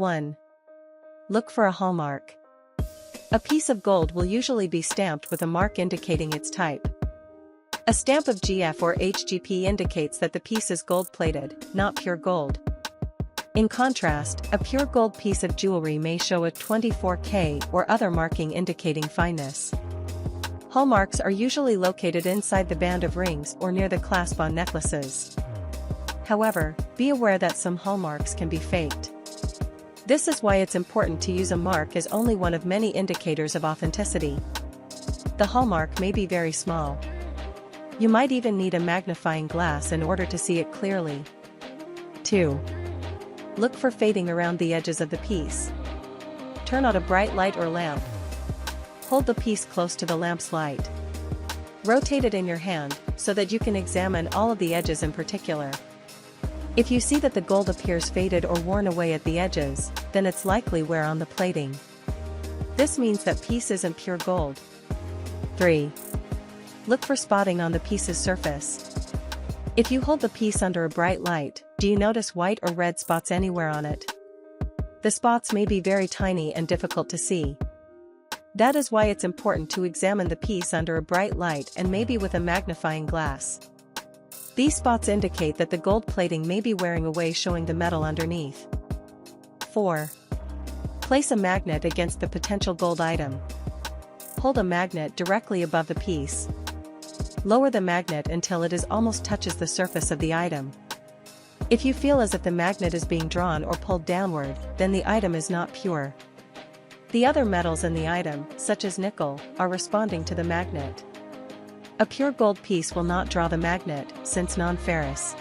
1. Look for a hallmark. A piece of gold will usually be stamped with a mark indicating its type. A stamp of GF or HGP indicates that the piece is gold-plated, not pure gold. In contrast, a pure gold piece of jewelry may show a 24K or other marking indicating fineness. Hallmarks are usually located inside the band of rings or near the clasp on necklaces. However, be aware that some hallmarks can be faked. This is why it's important to use a mark as only one of many indicators of authenticity. The hallmark may be very small. You might even need a magnifying glass in order to see it clearly. 2. Look for fading around the edges of the piece. Turn on a bright light or lamp. Hold the piece close to the lamp's light. Rotate it in your hand, so that you can examine all of the edges in particular. If you see that the gold appears faded or worn away at the edges, then it's likely wear on the plating. This means that piece isn't pure gold. 3. Look for spotting on the piece's surface. If you hold the piece under a bright light, do you notice white or red spots anywhere on it? The spots may be very tiny and difficult to see. That is why it's important to examine the piece under a bright light and maybe with a magnifying glass. These spots indicate that the gold plating may be wearing away, showing the metal underneath. 4. Place a magnet against the potential gold item. Hold a magnet directly above the piece. Lower the magnet until it almost touches the surface of the item. If you feel as if the magnet is being drawn or pulled downward, then the item is not pure. The other metals in the item, such as nickel, are responding to the magnet. A pure gold piece will not draw the magnet, since non-ferrous.